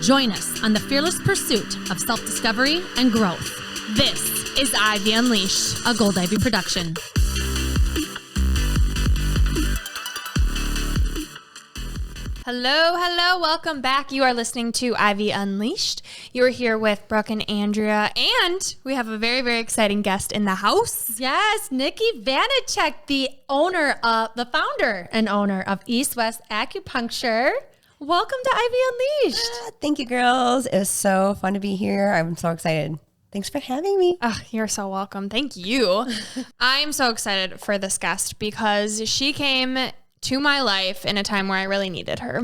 Join us on the fearless pursuit of self-discovery and growth. This is Ivy Unleashed, a Gold Ivy production. Hello, welcome back. You are listening to Ivy Unleashed. You're here with Brooke and Andrea, and we have a very, very exciting guest in the house. Yes, Nikki Vanecek, the founder and owner of EastWest Acupuncture. Welcome to Ivy Unleashed. Thank you, girls. It was so fun to be here. I'm so excited. Thanks for having me. Oh, you're so welcome. Thank you. I'm so excited for this guest because she came to my life in a time where I really needed her.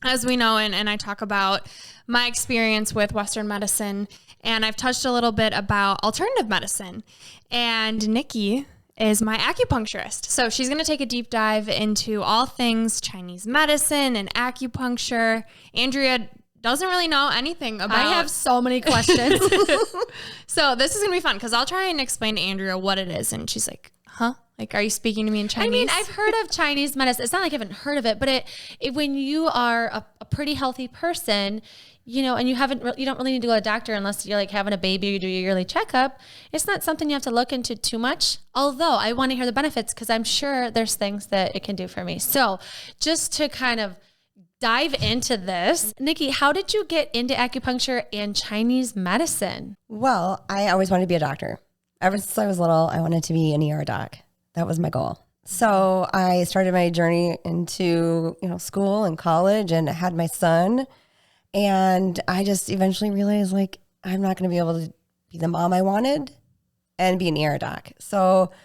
As we know, and I talk about my experience with Western medicine, and I've touched a little bit about alternative medicine. And Nikki is my acupuncturist. So she's going to take a deep dive into all things Chinese medicine and acupuncture. Andrea doesn't really know anything about. I have so many questions. So this is going to be fun because I'll try and explain to Andrea what it is. And she's like, huh? Like, are you speaking to me in Chinese? I mean, I've heard of Chinese medicine. It's not like I haven't heard of it, but when you are a pretty healthy person, you know, and you don't really need to go to a doctor unless you're like having a baby or you do your yearly checkup. It's not something you have to look into too much. Although I want to hear the benefits because I'm sure there's things that it can do for me. So just to kind of dive into this, Nikki, how did you get into acupuncture and Chinese medicine? Well, I always wanted to be a doctor. Ever since I was little, I wanted to be an ER doc. That was my goal. So I started my journey into, school and college and I had my son. And I just eventually realized, like, I'm not going to be able to be the mom I wanted and be an ER doc. So I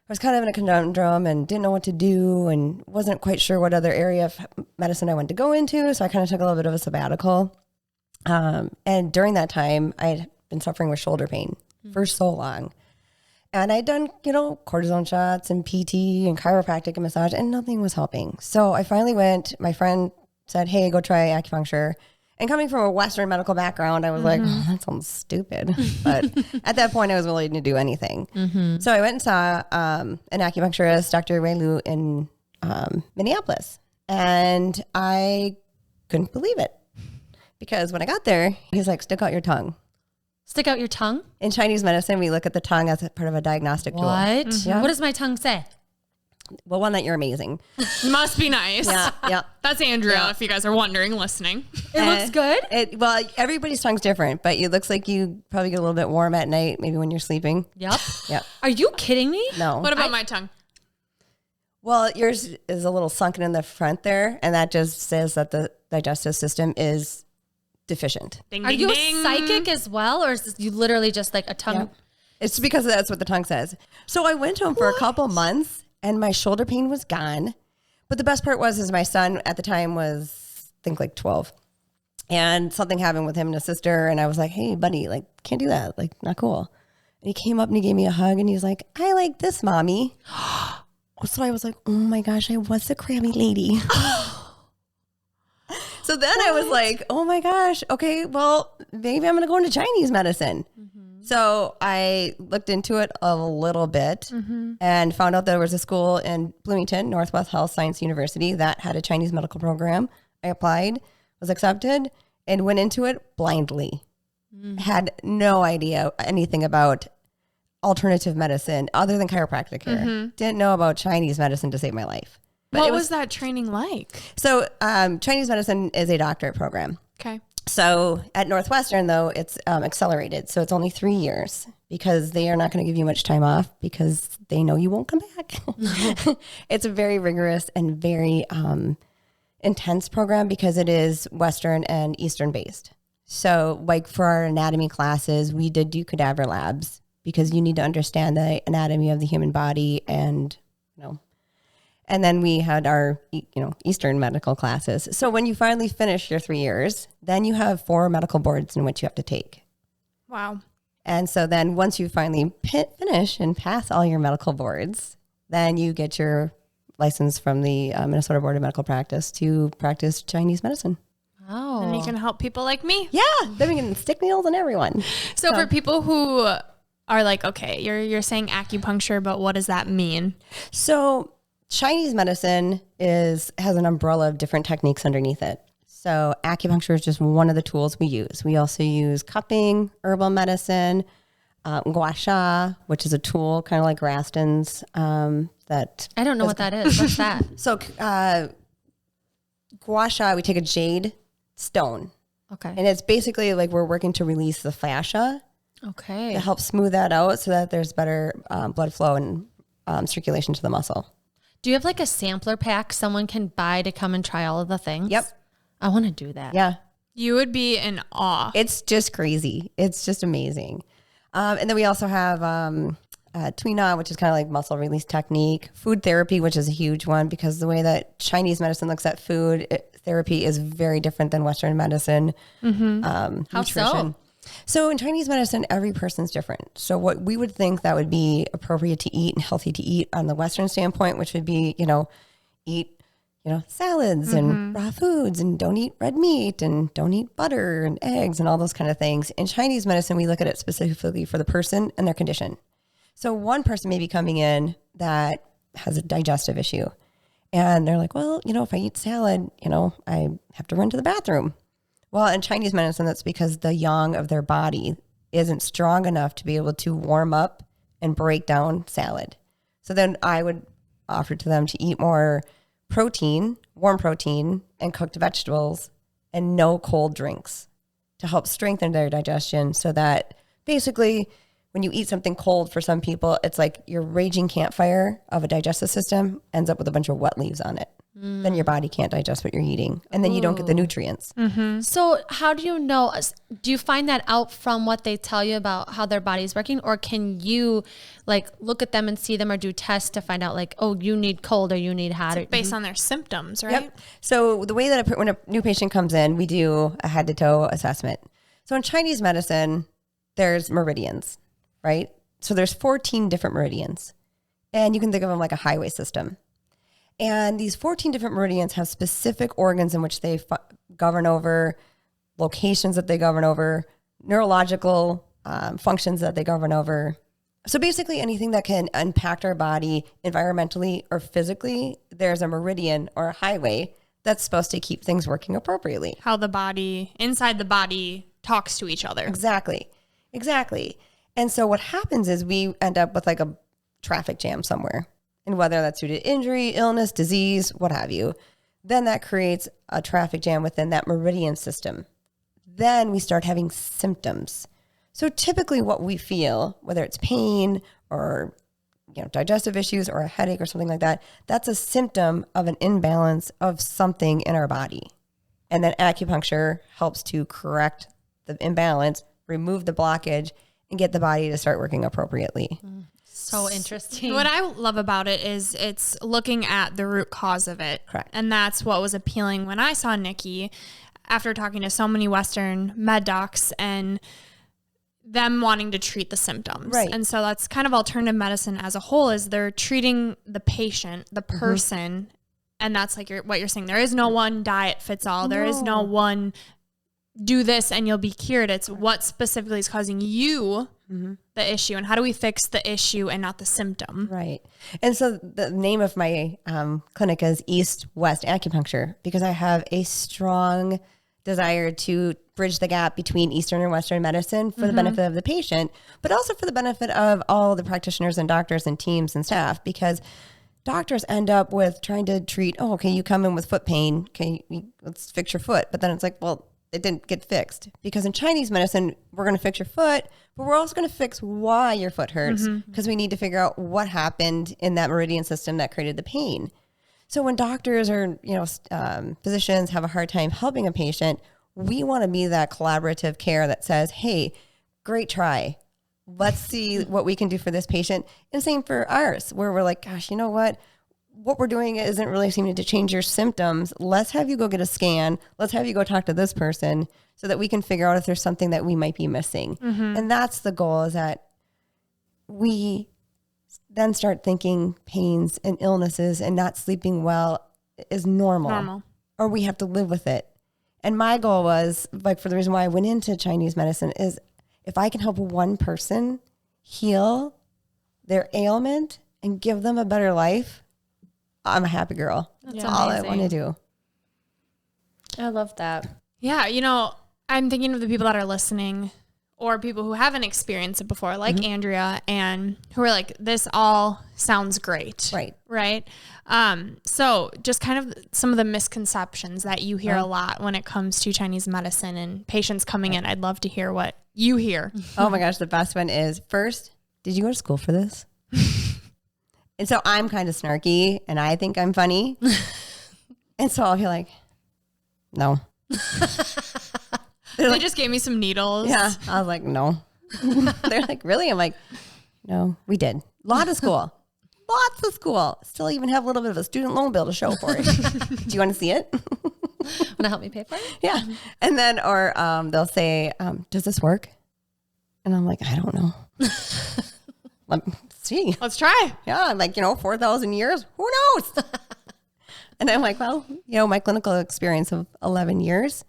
was kind of in a conundrum and didn't know what to do and wasn't quite sure what other area of medicine I wanted to go into. So I kind of took a little bit of a sabbatical. And during that time, I had been suffering with shoulder pain for so long. And I'd done, cortisone shots and PT and chiropractic and massage, and nothing was helping. So I finally went, my friend said, hey, go try acupuncture. And coming from a Western medical background, I was like, oh, that sounds stupid. But at that point, I was willing to do anything. So I went and saw an acupuncturist, Dr. Wei Lu, in Minneapolis. And I couldn't believe it. Because when I got there, he's like, stick out your tongue. Stick out your tongue? In Chinese medicine, we look at the tongue as part of a diagnostic tool. What? Yeah. What does my tongue say? Well, one, that you're amazing. Must be nice. Yeah. That's Andrea, if you guys are wondering, listening. It looks good? Well, everybody's tongue's different, but it looks like you probably get a little bit warm at night, maybe when you're sleeping. Yep. Yep. Are you kidding me? No. What about my tongue? Well, yours is a little sunken in the front there, and that just says that the digestive system is deficient. Ding, Are ding, you ding. a psychic as well, or is this you literally just like a tongue? Yeah. It's because that's what the tongue says. So I went to him for a couple months, and my shoulder pain was gone. But the best part was my son at the time was, I think, like 12. And something happened with him and his sister. And I was like, hey, buddy, like, can't do that. Like, not cool. And he came up and he gave me a hug. And he's like, I like this, mommy. So I was like, oh, my gosh, I was a crabby lady. So then I was like, oh, my gosh. Okay, well, maybe I'm going to go into Chinese medicine. So I looked into it a little bit and found out there was a school in Bloomington, Northwest Health Science University, that had a Chinese medical program. I applied, was accepted, and went into it blindly. Had no idea anything about alternative medicine other than chiropractic care. Didn't know about Chinese medicine to save my life. But what was that training like? So Chinese medicine is a doctorate program. Okay. So at Northwestern, though, it's accelerated. So it's only 3 years because they are not going to give you much time off because they know you won't come back. It's a very rigorous and very intense program because it is Western and Eastern based. So like for our anatomy classes, we did do cadaver labs because you need to understand the anatomy of the human body and, and then we had our, Eastern medical classes. So when you finally finish your 3 years, then you have 4 medical boards in which you have to take. Wow. And so then once you finally finish and pass all your medical boards, then you get your license from the Minnesota Board of Medical Practice to practice Chinese medicine. Oh. And you can help people like me. Yeah. Then we can stick needles in everyone. So for people who are like, okay, you're saying acupuncture, but what does that mean? So Chinese medicine has an umbrella of different techniques underneath it. So acupuncture is just one of the tools we use. We also use cupping, herbal medicine, gua sha, which is a tool kind of like Raston's. That I don't know what that is. What's that? So gua sha, we take a jade stone. Okay. And it's basically like we're working to release the fascia Okay. to help smooth that out so that there's better blood flow and circulation to the muscle. Do you have like a sampler pack someone can buy to come and try all of the things? Yep. I want to do that. Yeah. You would be in awe. It's just crazy. It's just amazing. And then we also have Tuina, which is kind of like muscle release technique. Food therapy, which is a huge one because the way that Chinese medicine looks at food therapy is very different than Western medicine. How Nutrition. So in Chinese medicine, every person's different. So what we would think that would be appropriate to eat and healthy to eat on the Western standpoint, which would be, eat salads and raw foods and don't eat red meat and don't eat butter and eggs and all those kind of things. In Chinese medicine, we look at it specifically for the person and their condition. So one person may be coming in that has a digestive issue and they're like, well, if I eat salad, I have to run to the bathroom. Well, in Chinese medicine, that's because the yang of their body isn't strong enough to be able to warm up and break down salad. So then I would offer to them to eat more protein, warm protein, and cooked vegetables, and no cold drinks to help strengthen their digestion so that basically when you eat something cold for some people, it's like your raging campfire of a digestive system ends up with a bunch of wet leaves on it. Then your body can't digest what you're eating. And then you don't get the nutrients. So how do you know? Do you find that out from what they tell you about how their body's working? Or can you look at them and see them or do tests to find out you need cold or you need hot? It's based on their symptoms, right? Yep. So the way that when a new patient comes in, we do a head to toe assessment. So in Chinese medicine, there's meridians, right? So there's 14 different meridians. And you can think of them like a highway system. And these 14 different meridians have specific organs in which they govern over, locations that they govern over, neurological functions that they govern over. So basically anything that can impact our body environmentally or physically, there's a meridian or a highway that's supposed to keep things working appropriately. How the body, inside the body, talks to each other. Exactly. And so what happens is we end up with a traffic jam somewhere. And whether that's due to injury, illness, disease, what have you, then that creates a traffic jam within that meridian system. Then we start having symptoms. So typically what we feel, whether it's pain or digestive issues or a headache or something like that, that's a symptom of an imbalance of something in our body. And then acupuncture helps to correct the imbalance, remove the blockage, and get the body to start working appropriately. So interesting. What I love about it is it's looking at the root cause of it. Correct. And that's what was appealing when I saw Nikki after talking to so many Western med docs and them wanting to treat the symptoms. Right. And so that's kind of alternative medicine as a whole is they're treating the patient, the person. And that's what you're saying. There is no one diet fits all. There is no one do this and you'll be cured. It's what specifically is causing you the issue and how do we fix the issue and not the symptom. Right. And so the name of my clinic is EastWest Acupuncture because I have a strong desire to bridge the gap between Eastern and Western medicine for the benefit of the patient, but also for the benefit of all the practitioners and doctors and teams and staff because doctors end up with trying to treat, you come in with foot pain. Okay, let's fix your foot. But then it's it didn't get fixed because in Chinese medicine, we're going to fix your foot, but we're also going to fix why your foot hurts because we need to figure out what happened in that meridian system that created the pain. So when doctors or, physicians have a hard time helping a patient, we want to be that collaborative care that says, hey, great try. Let's see what we can do for this patient. And same for ours, where we're like, gosh, you know what? What we're doing isn't really seeming to change your symptoms. Let's have you go get a scan. Let's have you go talk to this person so that we can figure out if there's something that we might be missing. And that's the goal, is that we then start thinking pains and illnesses and not sleeping well is normal. Or we have to live with it. And my goal was, for the reason why I went into Chinese medicine is if I can help one person heal their ailment and give them a better life, I'm a happy girl. That's all I want to do. I love that. Yeah. I'm thinking of the people that are listening or people who haven't experienced it before, like Andrea, and who are like, this all sounds great. Right. Right. So just kind of some of the misconceptions that you hear a lot when it comes to Chinese medicine and patients coming in. I'd love to hear what you hear. Oh my gosh. The best one is, first, did you go to school for this? And so I'm kind of snarky and I think I'm funny. And so I'll be like, no. They just gave me some needles. Yeah. I was like, no. They're like, really? I'm like, no, we did. Lots of school. Still even have a little bit of a student loan bill to show for it. Do you want to see it? Want to help me pay for it? Yeah. And then, or they'll say, does this work? And I'm like, I don't know. Let me see. Let's try. Yeah. I'm like, 4,000 years, who knows? And I'm like, well, my clinical experience of 11 years,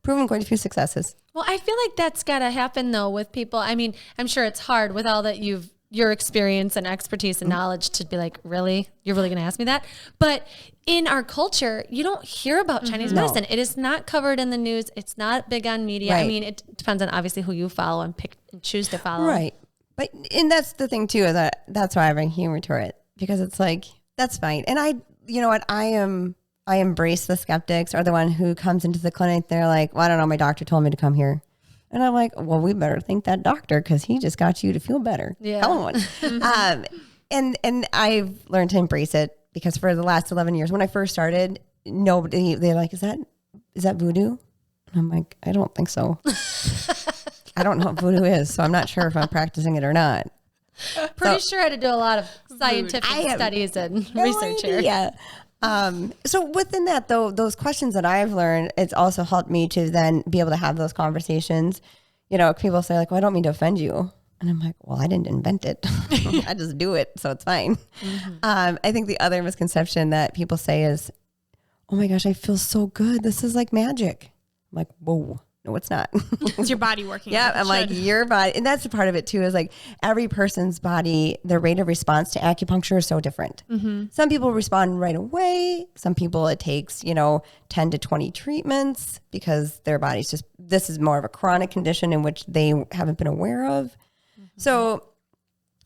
proven quite a few successes. Well, I feel like that's got to happen though with people. I mean, I'm sure it's hard with all that your experience and expertise and knowledge to be like, really? You're really going to ask me that? But in our culture, you don't hear about Chinese medicine. It is not covered in the news. It's not big on media. Right. I mean, it depends on obviously who you follow and pick and choose to follow. Right. And that's the thing too, is that's why I bring humor to it, because it's like, that's fine. And you know what? I embrace the skeptics, or the one who comes into the clinic. They're like, well, I don't know. My doctor told me to come here. And I'm like, well, we better thank that doctor, because he just got you to feel better. Yeah. Come on. And I've learned to embrace it, because for the last 11 years, when I first started, they're like, is that voodoo? And I'm like, I don't think so. I don't know what voodoo is, so I'm not sure if I'm practicing it or not. Pretty sure I had to do a lot of scientific studies and research here. Yeah. So within that, though, those questions that I've learned, it's also helped me to then be able to have those conversations. People say like, well, I don't mean to offend you. And I'm like, well, I didn't invent it. I just do it. So it's fine. I think the other misconception that people say is, oh my gosh, I feel so good. This is like magic. I'm like, whoa. No, it's not. It's your body working. Yeah, I'm like, your body. And that's a part of it too, is like every person's body, their rate of response to acupuncture is so different. Some people respond right away. Some people it takes, 10 to 20 treatments, because their body's this is more of a chronic condition in which they haven't been aware of. So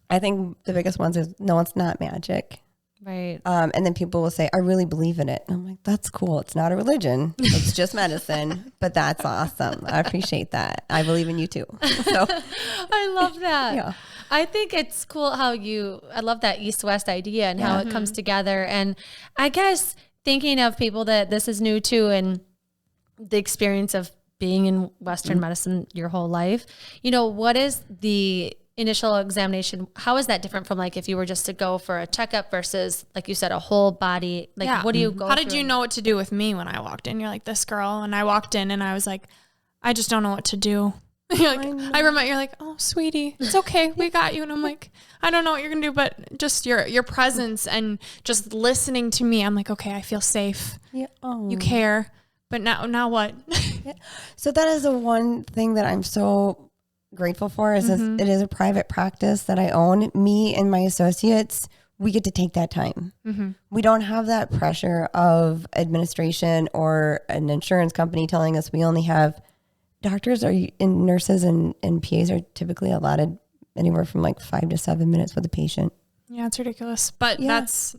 I think the biggest ones is, no, it's not magic. Right. And then people will say, I really believe in it. And I'm like, that's cool. It's not a religion. It's just medicine, but that's awesome. I appreciate that. I believe in you too. So I love that. Yeah. I think it's cool how I love that East-West idea and how it comes together. And I guess thinking of people that this is new to, and the experience of being in Western medicine your whole life, what is the initial examination? How is that different from like if you were just to go for a checkup versus, like you said, a whole body? Like, what do you go How did you know what to do with me when I walked in? You're like, this girl. And I walked in and I was like, I just don't know what to do. You're like, you're like, oh, sweetie, it's okay. We got you. And I'm like, I don't know what you're going to do, but just your presence and just listening to me. I'm like, okay, I feel safe. Yeah. Oh. You care. But now what? So that is the one thing that I'm so grateful for, is it is a private practice that I own. Me and my associates, we get to take that time. We don't have that pressure of administration or an insurance company telling us we only have doctors and nurses and PAs are typically allotted anywhere from like 5 to 7 minutes with a patient. Yeah, it's ridiculous. But that's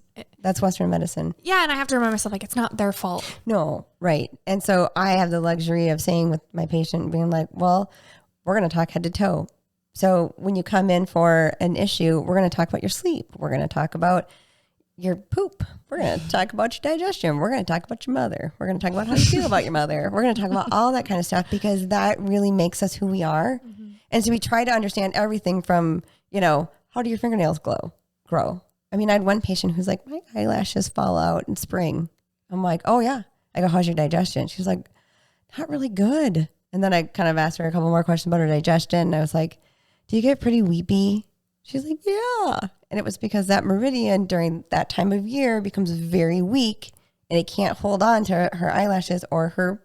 Western medicine. Yeah, and I have to remind myself, like, it's not their fault. No, right. And so I have the luxury of saying with my patient, being like, well, we're going to talk head to toe. So when you come in for an issue, we're going to talk about your sleep. We're going to talk about your poop. We're going to talk about your digestion. We're going to talk about your mother. We're going to talk about how you feel about your mother. We're going to talk about all that kind of stuff, because that really makes us who we are. And so we try to understand everything from, how do your fingernails grow? I mean, I had one patient who's like, my eyelashes fall out in spring. I'm like, oh yeah. I go, how's your digestion? She's like, not really good. And then I kind of asked her a couple more questions about her digestion. And I was like, do you get pretty weepy? She's like, yeah. And it was because that meridian during that time of year becomes very weak, and it can't hold on to her eyelashes or her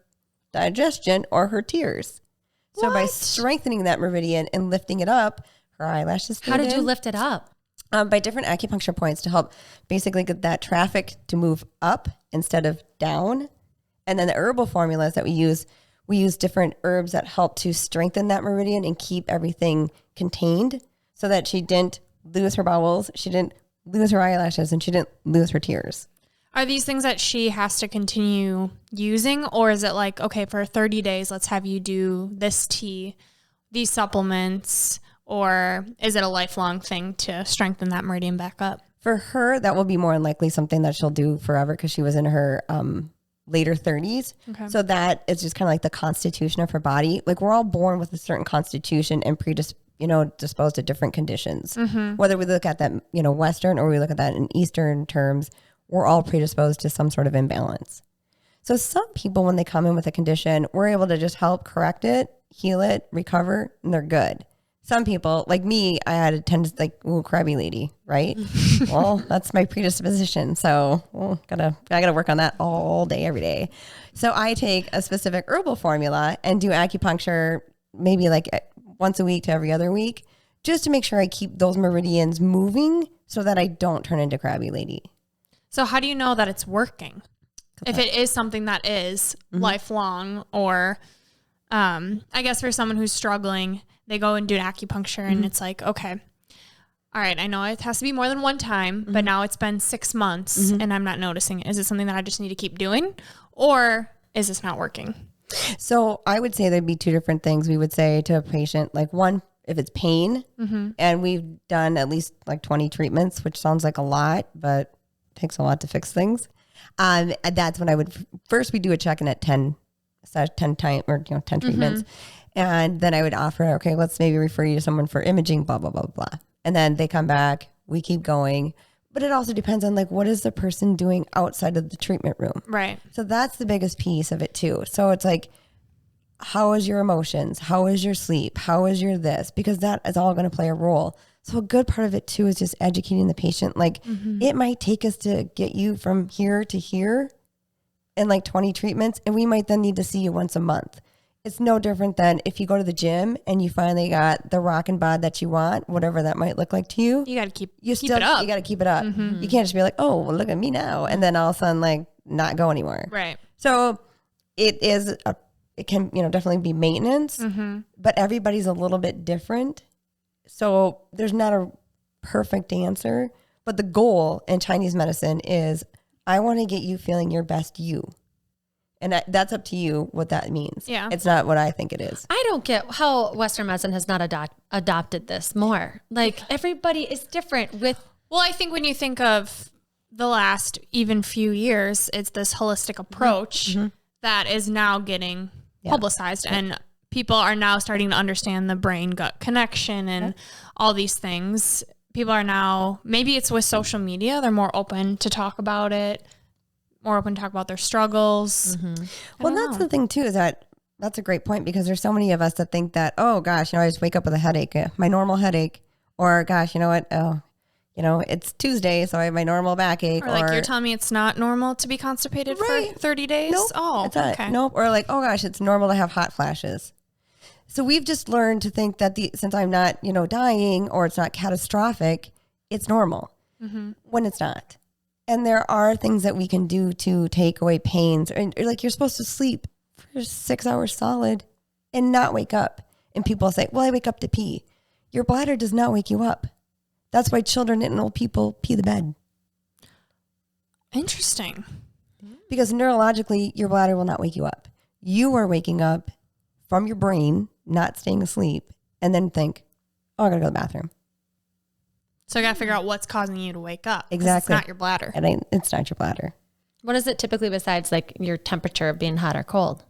digestion or her tears. So by strengthening that meridian and lifting it up, her eyelashes stayed How did you in. lift it up? By different acupuncture points to help basically get that traffic to move up instead of down. And then the herbal formulas that we use different herbs that help to strengthen that meridian and keep everything contained so that she didn't lose her bowels, she didn't lose her eyelashes, and she didn't lose her tears. Are these things that she has to continue using, or is it like, okay, for 30 days, let's have you do this tea, these supplements, or is it a lifelong thing to strengthen that meridian back up? For her, that will be more than likely something that she'll do forever because she was in her later 30s. Okay. So that is just kind of like the constitution of her body. Like we're all born with a certain constitution and disposed to different conditions. Mm-hmm. Whether we look at that, Western or we look at that in Eastern terms, we're all predisposed to some sort of imbalance. So some people, when they come in with a condition, we're able to just help correct it, heal it, recover, and they're good. Some people, like me, I had a tendency, like, crabby lady, right? Well, that's my predisposition. So I gotta work on that all day, every day. So I take a specific herbal formula and do acupuncture maybe like once a week to every other week, just to make sure I keep those meridians moving so that I don't turn into crabby lady. So how do you know that it's working? If it is something that is lifelong, or I guess for someone who's struggling, they go and do acupuncture and it's like, okay, all right, I know it has to be more than one time, but now it's been 6 months and I'm not noticing it. Is it something that I just need to keep doing, or is this not working? So I would say there'd be two different things we would say to a patient. Like one, if it's pain, and we've done at least like 20 treatments, which sounds like a lot, but takes a lot to fix things. And that's when I would first we do a check-in at 10 treatments. And then I would offer, okay, let's maybe refer you to someone for imaging, blah, blah, blah, blah. And then they come back, we keep going. But it also depends on like, what is the person doing outside of the treatment room? Right. So that's the biggest piece of it too. So it's like, how is your emotions? How is your sleep? How is your this? Because that is all going to play a role. So a good part of it too is just educating the patient. Like it might take us to get you from here to here in like 20 treatments, and we might then need to see you once a month. It's no different than if you go to the gym and you finally got the rockin' bod that you want, whatever that might look like to you. You got to keep it up. You got to keep it up. You can't just be like, oh, well, look at me now, and then all of a sudden like not go anymore. Right. So it can definitely be maintenance, but everybody's a little bit different. So there's not a perfect answer, but the goal in Chinese medicine is I want to get you feeling your best you. And that's up to you what that means. Yeah. It's not what I think it is. I don't get how Western medicine has not adopted this more. Like everybody is different with. Well, I think when you think of the last even few years, it's this holistic approach that is now getting publicized, and people are now starting to understand the brain gut connection and all these things. People are now, maybe it's with social media, they're more open to talk about it, more open to talk about their struggles. Well, that's the thing too, is that's a great point, because there's so many of us that think that, oh gosh, I just wake up with a headache, my normal headache, or gosh, you know what? Oh, it's Tuesday, so I have my normal backache. Or like you're telling me it's not normal to be constipated for 30 days? Nope, oh, okay. Nope. Or like, oh gosh, it's normal to have hot flashes. So we've just learned to think that since I'm not, dying, or it's not catastrophic, it's normal when it's not. And there are things that we can do to take away pains. Or like you're supposed to sleep for 6 hours solid and not wake up. And people say, well, I wake up to pee. Your bladder does not wake you up. That's why children and old people pee the bed. Interesting. Because neurologically, your bladder will not wake you up. You are waking up from your brain, not staying asleep, and then think, oh, I got to go to the bathroom. So I got to figure out what's causing you to wake up. Exactly. It's not your bladder. It's not your bladder. What is it typically besides like your temperature being hot or cold?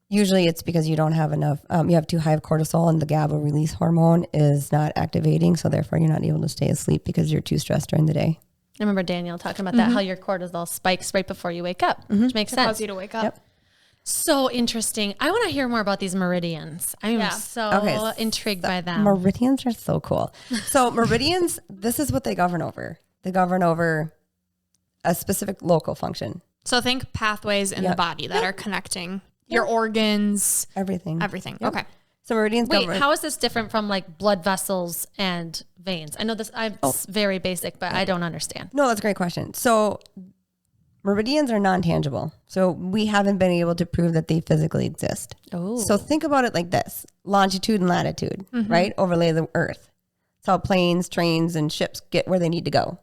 Usually it's because you don't have enough, you have too high of cortisol, and the GABA release hormone is not activating. So therefore you're not able to stay asleep because you're too stressed during the day. I remember Danielle talking about that, how your cortisol spikes right before you wake up, which makes sense. Cause you to wake up. Yep. So interesting. I want to hear more about these meridians. I'm intrigued by them. Meridians are so cool. So meridians, this is what they govern over. They govern over a specific local function. So think pathways in the body that are connecting your organs. Everything. Yep. Okay. So meridians govern. How is this different from like blood vessels and veins? I know this, I'm very basic, but I don't understand. No, that's a great question. So Meridians are non-tangible. So we haven't been able to prove that they physically exist. Oh. So think about it like this. Longitude and latitude, right? Overlay the earth. It's how planes, trains, and ships get where they need to go.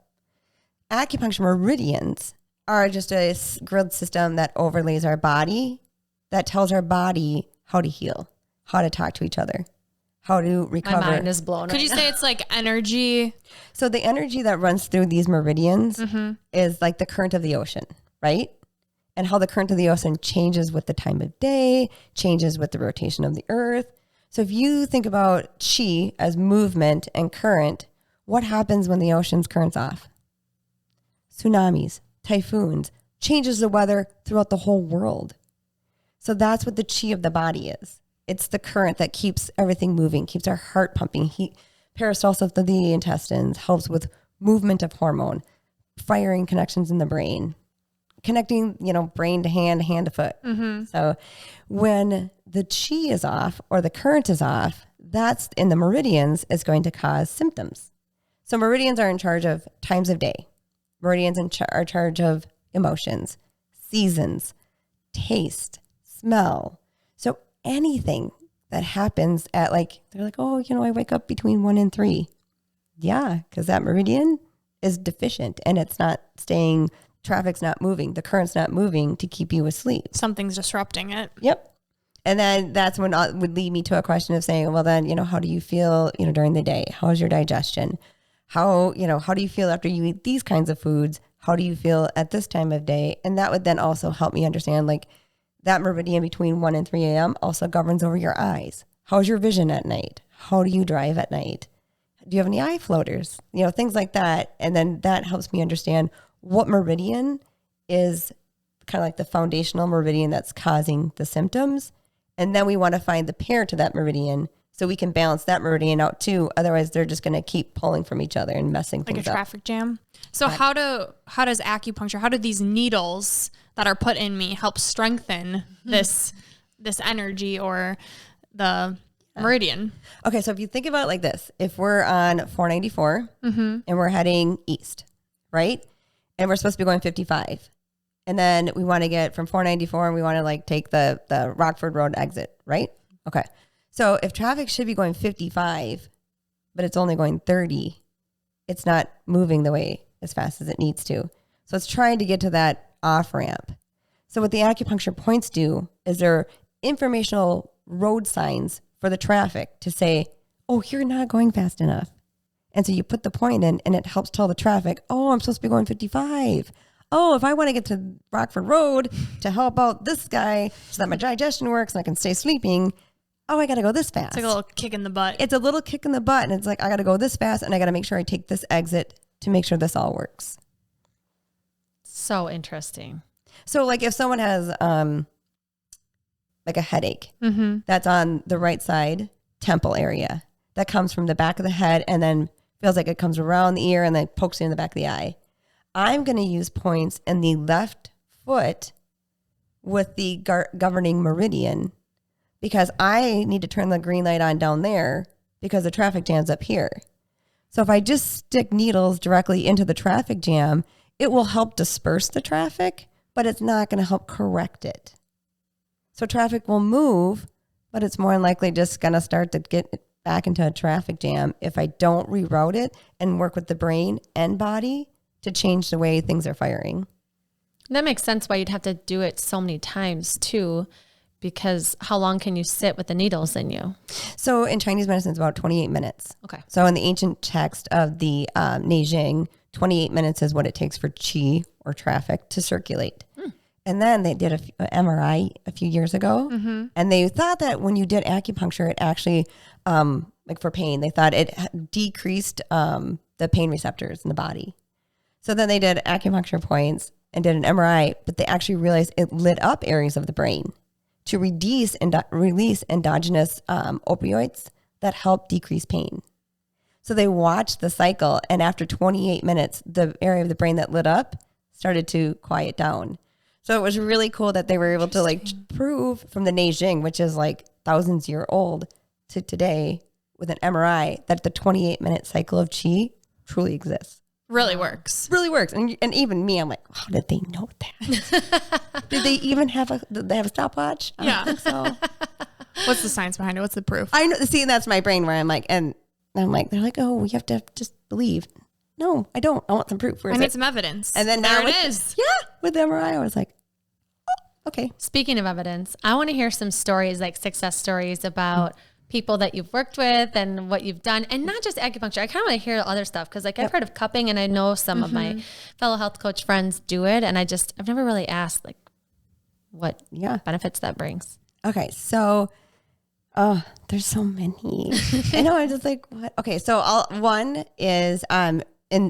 Acupuncture meridians are just a grid system that overlays our body, that tells our body how to heal, how to talk to each other, how to recover. My mind is blown. Could you say it's like energy? So the energy that runs through these meridians is like the current of the ocean, right? And how the current of the ocean changes with the time of day, changes with the rotation of the earth. So if you think about chi as movement and current, what happens when the ocean's current's off? Tsunamis, typhoons, changes the weather throughout the whole world. So that's what the chi of the body is. It's the current that keeps everything moving, keeps our heart pumping. Peristalsis of the intestines helps with movement of hormone, firing connections in the brain, connecting, brain to hand to foot. So when the chi is off or the current is off, that's in the meridians is going to cause symptoms. So meridians are in charge of times of day. Meridians are in charge of emotions, seasons, taste, smell. So anything that happens at they're like, oh, I wake up between 1 and 3. Yeah, because that meridian is deficient and it's not staying, traffic's not moving, the current's not moving to keep you asleep. Something's disrupting it. Yep. And then that's when it would lead me to a question of saying, well, then, how do you feel, during the day? How's your digestion? How do you feel after you eat these kinds of foods? How do you feel at this time of day? And that would then also help me understand that meridian between 1 and 3 a.m. also governs over your eyes. How's your vision at night? How do you drive at night? Do you have any eye floaters? Things like that. And then that helps me understand what meridian is kind of like the foundational meridian that's causing the symptoms. And then we want to find the pair to that meridian so we can balance that meridian out too. Otherwise, they're just going to keep pulling from each other and messing things up. Like a traffic jam. So how does acupuncture, how do these needles that are put in me help strengthen this energy or the meridian? Okay, so if you think about it like this, if we're on 494 and we're heading east, right? And we're supposed to be going 55. And then we want to get from 494 and we want to take the Rockford Road exit, right? Okay. So if traffic should be going 55, but it's only going 30, it's not moving the way as fast as it needs to. So it's trying to get to that off ramp. So what the acupuncture points do is they're informational road signs for the traffic to say, oh, you're not going fast enough. And so you put the point in and it helps tell the traffic, oh, I'm supposed to be going 55. Oh, if I want to get to Rockford Road to help out this guy so that my digestion works and I can stay sleeping, oh, I got to go this fast. It's like a little kick in the butt. It's a little kick in the butt. And it's like, I got to go this fast and I got to make sure I take this exit to make sure this all works. So interesting. So if someone has a headache that's on the right side temple area that comes from the back of the head and then feels like it comes around the ear and then pokes you in the back of the eye, I'm going to use points in the left foot with the governing meridian because I need to turn the green light on down there because the traffic jam's up here. So if I just stick needles directly into the traffic jam, it will help disperse the traffic, but it's not going to help correct it. So traffic will move, but it's more than likely just going to start to get back into a traffic jam if I don't reroute it and work with the brain and body to change the way things are firing. That makes sense why you'd have to do it so many times too, because how long can you sit with the needles in you? So in Chinese medicine, it's about 28 minutes. Okay. So in the ancient text of the Neijing, 28 minutes is what it takes for qi or traffic to circulate. And then they did an MRI a few years ago, and they thought that when you did acupuncture, it actually, for pain, they thought it decreased the pain receptors in the body. So then they did acupuncture points and did an MRI, but they actually realized it lit up areas of the brain to release endogenous opioids that help decrease pain. So they watched the cycle, and after 28 minutes, the area of the brain that lit up started to quiet down. So it was really cool that they were able to prove from the Neijing, which is thousands year old, to today with an MRI that the 28-minute cycle of qi truly exists. Really works. Really works. And even me, I'm like, how did they know that? Did they even have a stopwatch? I don't think so. What's the science behind it? What's the proof? I know. See, that's my brain where I'm like, and I'm like, they're like, oh, we have to just believe. No, I don't. I want some proof. I need some evidence. And then there now it is. Yeah, with the MRI, I was like, oh, okay. Speaking of evidence, I want to hear some stories, like success stories about people that you've worked with and what you've done, and not just acupuncture. I kind of want to hear other stuff because, like, I've heard of cupping, and I know some of my fellow health coach friends do it, and I've never really asked like what benefits that brings. Okay, so there's so many. I know. I'm just like, what? Okay, so one is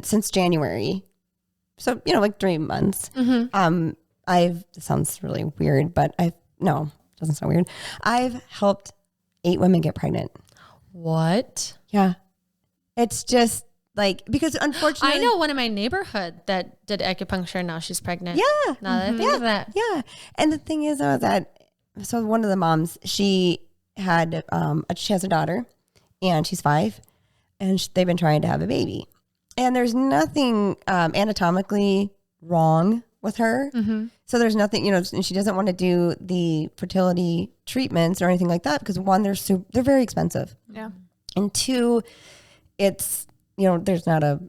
since January, so like 3 months. This sounds really weird, but it doesn't sound weird. I've helped 8 women get pregnant. What? Yeah. It's just like, because unfortunately, I know one in my neighborhood that did acupuncture and now she's pregnant. Yeah. Now that I think of that. Yeah. And the thing is so one of the moms, she has a daughter and she's 5 and they've been trying to have a baby, and there's nothing anatomically wrong with her. So there's nothing, and she doesn't want to do the fertility treatments or anything like that because 1, they're very expensive. Yeah. And 2, it's, there's not a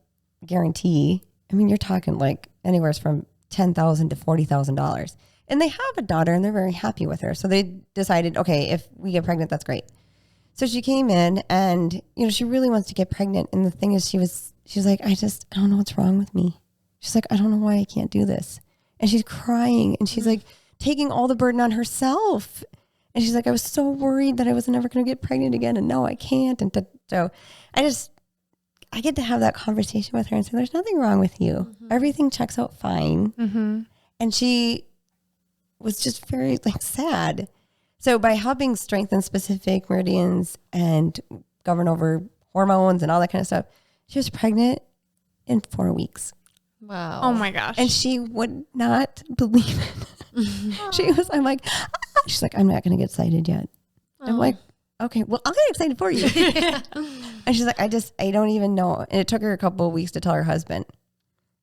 guarantee. I mean, you're talking like anywhere from $10,000 to $40,000. And they have a daughter and they're very happy with her. So they decided, okay, if we get pregnant, that's great. So she came in and, she really wants to get pregnant. And the thing is, she's like, I don't know what's wrong with me. She's like, I don't know why I can't do this. And she's crying and she's like taking all the burden on herself. And she's like, I was so worried that I was never going to get pregnant again. And now I can't. And so I get to have that conversation with her and say, there's nothing wrong with you. Everything checks out fine. And she was just very sad. So by helping strengthen specific meridians and govern over hormones and all that kind of stuff, she was pregnant in 4 weeks. Wow. Oh my gosh. And she would not believe it. I'm like, she's like, I'm not going to get excited yet. I'm like, okay, well, I'll get excited for you. And she's like, I don't even know. And it took her a couple of weeks to tell her husband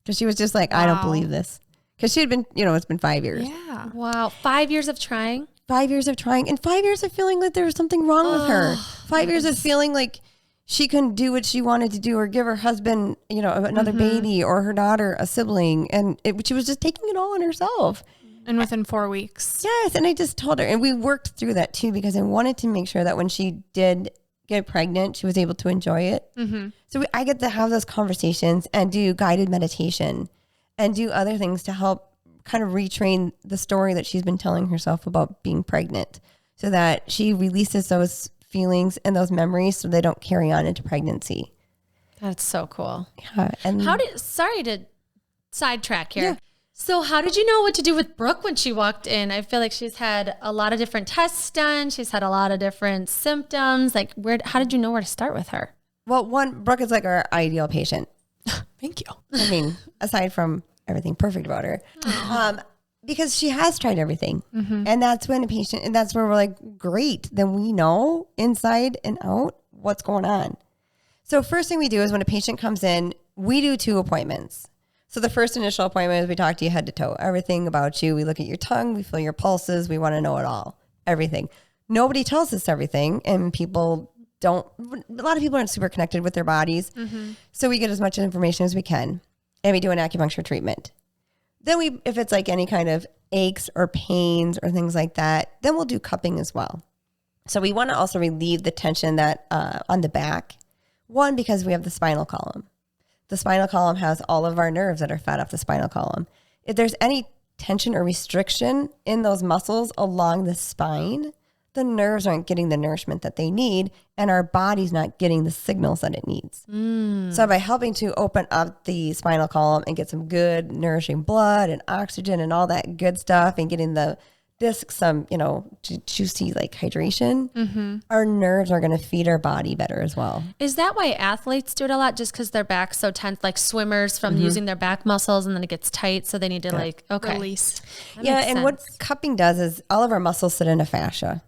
because she was just like, I don't believe this. Because she had been, it's been 5 years. Yeah. Wow. 5 years of trying? 5 years of trying and 5 years of feeling like there was something wrong with her. 5 years of feeling like she couldn't do what she wanted to do or give her husband, another baby or her daughter a sibling. And she was just taking it all on herself. And within 4 weeks. Yes. And I just told her, and we worked through that too, because I wanted to make sure that when she did get pregnant, she was able to enjoy it. So I get to have those conversations and do guided meditation and do other things to help kind of retrain the story that she's been telling herself about being pregnant so that she releases those feelings and those memories so they don't carry on into pregnancy. That's so cool. Yeah. And sorry to sidetrack here. Yeah. So how did you know what to do with Brooke when she walked in? I feel like she's had a lot of different tests done. She's had a lot of different symptoms. Like how did you know where to start with her? Well, Brooke is like our ideal patient. Thank you. I mean, aside from everything perfect about her, because she has tried everything. And that's when and that's where we're like, great, then we know inside and out what's going on. So first thing we do is when a patient comes in, we do 2 appointments. So the first initial appointment is we talk to you head to toe, everything about you. We look at your tongue, we feel your pulses, we want to know it all, everything. Nobody tells us everything, and a lot of people aren't super connected with their bodies. So we get as much information as we can, and we do an acupuncture treatment. Then if it's like any kind of aches or pains or things like that, then we'll do cupping as well. So we want to also relieve the tension that on the back. One, because we have the spinal column. The spinal column has all of our nerves that are fed off the spinal column. If there's any tension or restriction in those muscles along the spine, the nerves aren't getting the nourishment that they need, and our body's not getting the signals that it needs. So by helping to open up the spinal column and get some good nourishing blood and oxygen and all that good stuff, and getting the discs some, juicy like hydration, our nerves are going to feed our body better as well. Is that why athletes do it a lot? Just because their back's so tense, like swimmers from using their back muscles, and then it gets tight, so they need to release. That makes sense. What cupping does is all of our muscles sit in a fascia,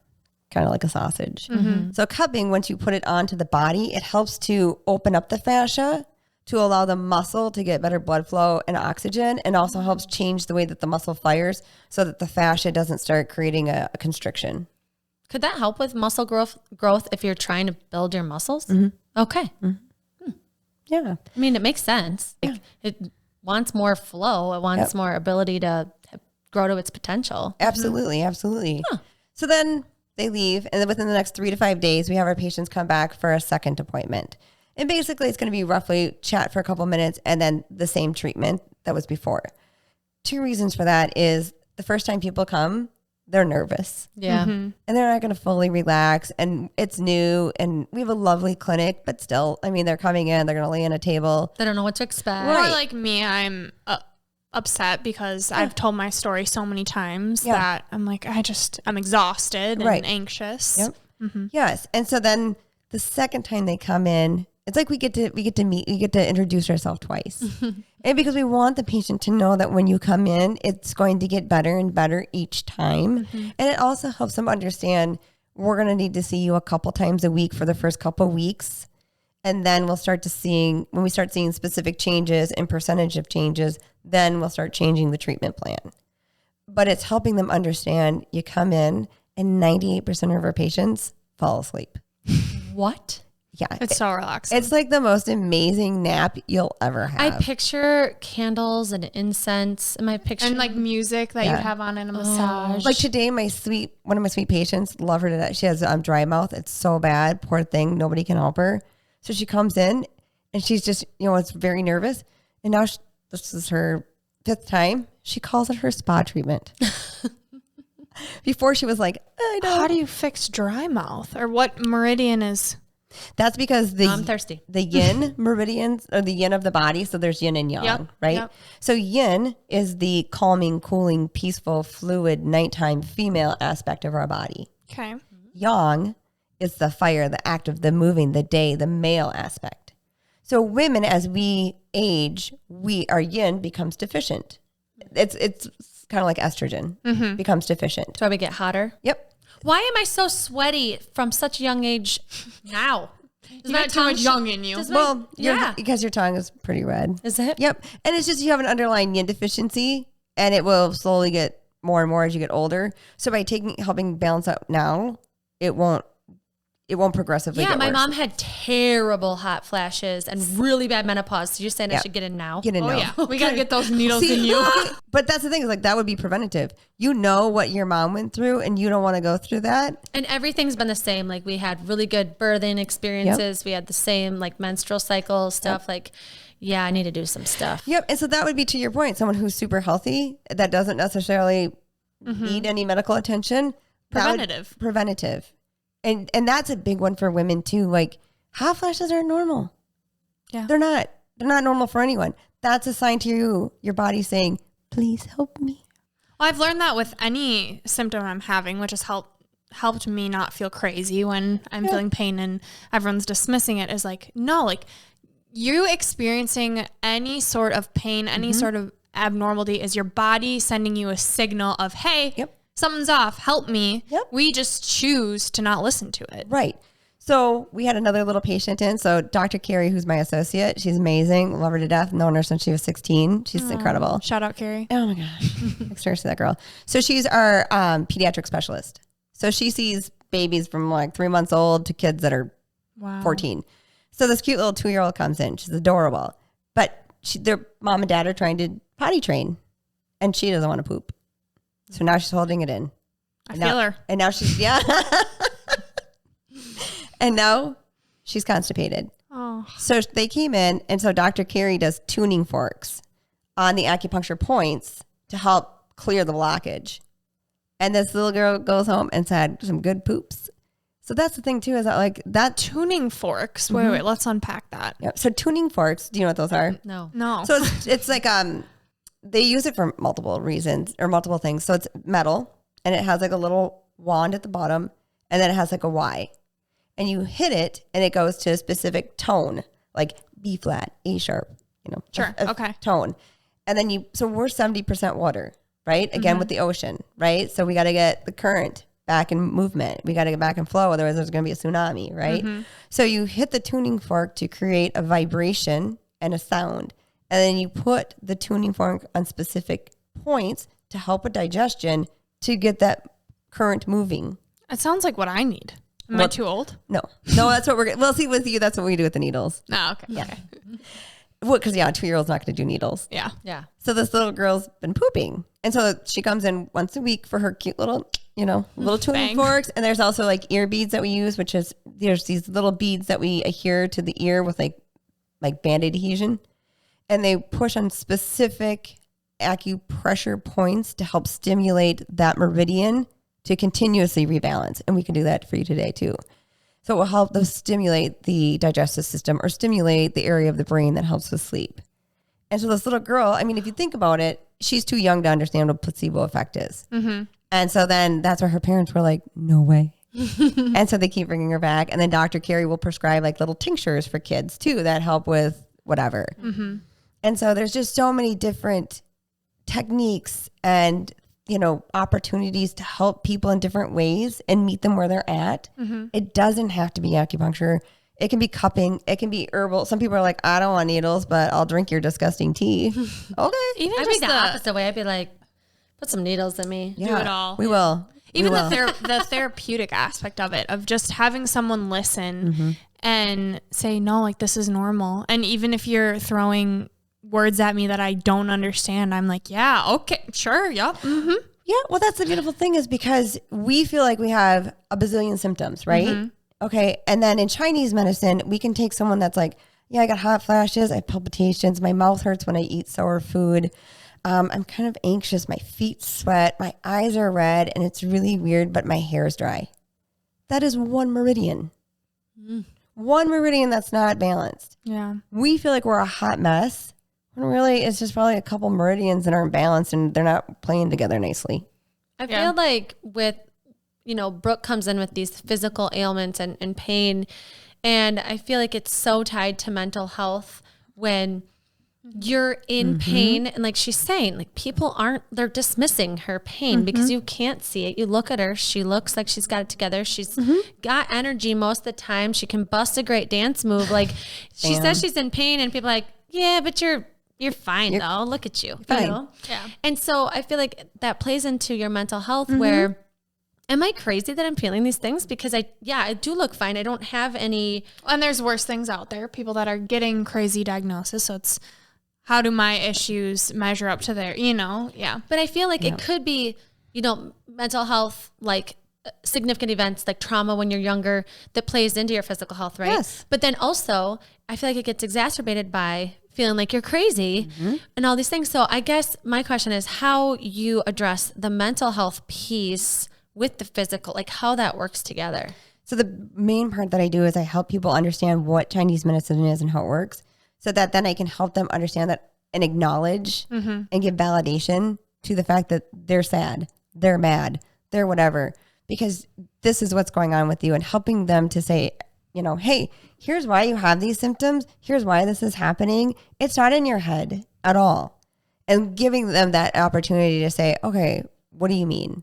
kind of like a sausage. So cupping, once you put it onto the body, it helps to open up the fascia to allow the muscle to get better blood flow and oxygen, and also helps change the way that the muscle fires so that the fascia doesn't start creating a constriction. Could that help with muscle growth if you're trying to build your muscles? Okay. Yeah. I mean, it makes sense. Like, it wants more flow. It wants more ability to grow to its potential. Absolutely. Absolutely. So then they leave, and then within the next 3 to 5 days, we have our patients come back for a second appointment. And basically, it's going to be roughly chat for a couple minutes and then the same treatment that was before. 2 reasons for that is the first time people come, they're nervous. Yeah. And they're not going to fully relax. And it's new. And we have a lovely clinic, but still, I mean, they're coming in, they're going to lay on a table. They don't know what to expect. Or like me, I'm upset because I've told my story so many times that I'm like, I'm exhausted and anxious. Yep. Yes. And so then the second time they come in, it's like we get to meet, we get to introduce ourselves twice. And because we want the patient to know that when you come in, it's going to get better and better each time. And it also helps them understand we're going to need to see you a couple times a week for the first couple weeks. And then we'll start when we start seeing specific changes and percentage of changes, then we'll start changing the treatment plan. But it's helping them understand you come in and 98% of our patients fall asleep. What? Yeah. It's so relaxing. It's like the most amazing nap you'll ever have. I picture candles and incense in my picture. And like music that you have on in a massage. Like today, one of my sweet patients, love her to death. She has dry mouth. It's so bad. Poor thing. Nobody can help her. So she comes in and she's just, it's very nervous. And now this is her 5th time. She calls it her spa treatment. Before she was like, I don't. How do you fix dry mouth? Or what meridian is? That's because I'm thirsty. The yin meridians are the yin of the body. So there's yin and yang, right? Yep. So yin is the calming, cooling, peaceful, fluid, nighttime female aspect of our body. Okay. Yang is the fire, the active, the moving, the day, the male aspect. So women, as we age, our yin becomes deficient. It's kind of like estrogen becomes deficient. So we get hotter? Yep. Why am I so sweaty from such a young age now? You got too much young in you. Because your tongue is pretty red. Is it? Yep. And it's just you have an underlying yin deficiency, and it will slowly get more and more as you get older. So by helping balance out now, it won't progressively get my worse. mom had terrible hot flashes and really bad menopause. So you're saying I should get in now? Get in now. Yeah. We got to get those needles in you. But that's the thing, is like that would be preventative. You know what your mom went through and you don't want to go through that. And everything's been the same. Like we had really good birthing experiences. Yep. We had the same like menstrual cycle stuff. Yep. Like, yeah, I need to do some stuff. Yep. And so that would be, to your point, someone who's super healthy that doesn't necessarily need any medical attention. Preventative. And that's a big one for women too. Like hot flashes are normal. Yeah. They're not normal for anyone. That's a sign to your body saying, please help me. Well, I've learned that with any symptom I'm having, which has helped me not feel crazy when I'm feeling pain and everyone's dismissing it, is like, no, like you experiencing any sort of pain, any sort of abnormality is your body sending you a signal of, hey, something's off, help me. Yep. We just choose to not listen to it. Right. So we had another little patient in. So Dr. Carrie, who's my associate, she's amazing. Love her to death. Known her since she was 16. She's incredible. Shout out, Carrie. Oh my gosh. Extraordinary, that girl. So she's our pediatric specialist. So she sees babies from like 3 months old to kids that are 14. So this cute little 2-year-old comes in. She's adorable. But their mom and dad are trying to potty train. And she doesn't want to poop. So now she's holding it in. I feel her. And now she's, and now she's constipated. Oh. So they came in, and so Dr. Carey does tuning forks on the acupuncture points to help clear the blockage. And this little girl goes home and had some good poops. So that's the thing too, is that like that tuning forks. Wait, let's unpack that. Yep. So tuning forks, do you know what those are? No. So it's like, they use it for multiple reasons or multiple things. So it's metal and it has like a little wand at the bottom and then it has like a Y. And you hit it and it goes to a specific tone, like B flat, A sharp, Sure. Okay. Tone. And then so we're 70% water, right? Again, with the ocean, right? So we got to get the current back in movement. We got to get back in flow. Otherwise there's going to be a tsunami, right? So you hit the tuning fork to create a vibration and a sound. And then you put the tuning fork on specific points to help with digestion to get that current moving. It sounds like what I need. Am I too old? No, that's what well, see, with you, that's what we do with the needles. Oh, okay. Yeah. Okay. Well, because, yeah, a 2-year-old's not going to do needles. Yeah. Yeah. So this little girl's been pooping. And so she comes in once a week for her cute little, little tuning Bang. forks. And there's also like ear beads that we use, which is, there's these little beads that we adhere to the ear with like Band-Aid adhesion. And they push on specific acupressure points to help stimulate that meridian to continuously rebalance. And we can do that for you today too. So it will help them stimulate the digestive system or stimulate the area of the brain that helps with sleep. And so this little girl, I mean, if you think about it, she's too young to understand what placebo effect is. Mm-hmm. And so then that's where her parents were like, no way. And so they keep bringing her back. And then Dr. Carey will prescribe like little tinctures for kids too that help with whatever. Mm-hmm. And so there's just so many different techniques and opportunities to help people in different ways and meet them where they're at. Mm-hmm. It doesn't have to be acupuncture. It can be cupping. It can be herbal. Some people are like, I don't want needles, but I'll drink your disgusting tea. Okay. Even I'd just be the opposite way. I'd be like, put some needles in me. do it all. We will. Even the therapeutic aspect of it, of just having someone listen and say, no, like this is normal. And even if you're throwing words at me that I don't understand, I'm like, yeah, okay, sure, yep. Mm-hmm. Yeah, well, that's the beautiful thing is because we feel like we have a bazillion symptoms, right? Mm-hmm. Okay, and then in Chinese medicine, we can take someone that's like, yeah, I got hot flashes, I have palpitations, my mouth hurts when I eat sour food, I'm kind of anxious, my feet sweat, my eyes are red, and it's really weird, but my hair is dry. That is one meridian. One meridian that's not balanced. Yeah. We feel like we're a hot mess. When really, it's just probably a couple meridians that aren't balanced and they're not playing together nicely. I feel like with, Brooke comes in with these physical ailments and pain. And I feel like it's so tied to mental health when you're in pain. And like she's saying, like people they're dismissing her pain because you can't see it. You look at her, she looks like she's got it together. She's got energy most of the time. She can bust a great dance move. Like she says she's in pain and people are like, yeah, but you're fine though. Look at you. Fine. Yeah. And so I feel like that plays into your mental health where, am I crazy that I'm feeling these things? Because I do look fine. I don't have any. And there's worse things out there, people that are getting crazy diagnoses. So it's, how do my issues measure up to their, yeah. But I feel like it could be, mental health, like significant events like trauma when you're younger that plays into your physical health, right? Yes. But then also, I feel like it gets exacerbated by feeling like you're crazy and all these things. So I guess my question is how you address the mental health piece with the physical, like how that works together. So the main part that I do is I help people understand what Chinese medicine is and how it works so that then I can help them understand that and acknowledge and give validation to the fact that they're sad, they're mad, they're whatever, because this is what's going on with you and helping them to say, hey, here's why you have these symptoms. Here's why this is happening. It's not in your head at all. And giving them that opportunity to say, okay, what do you mean?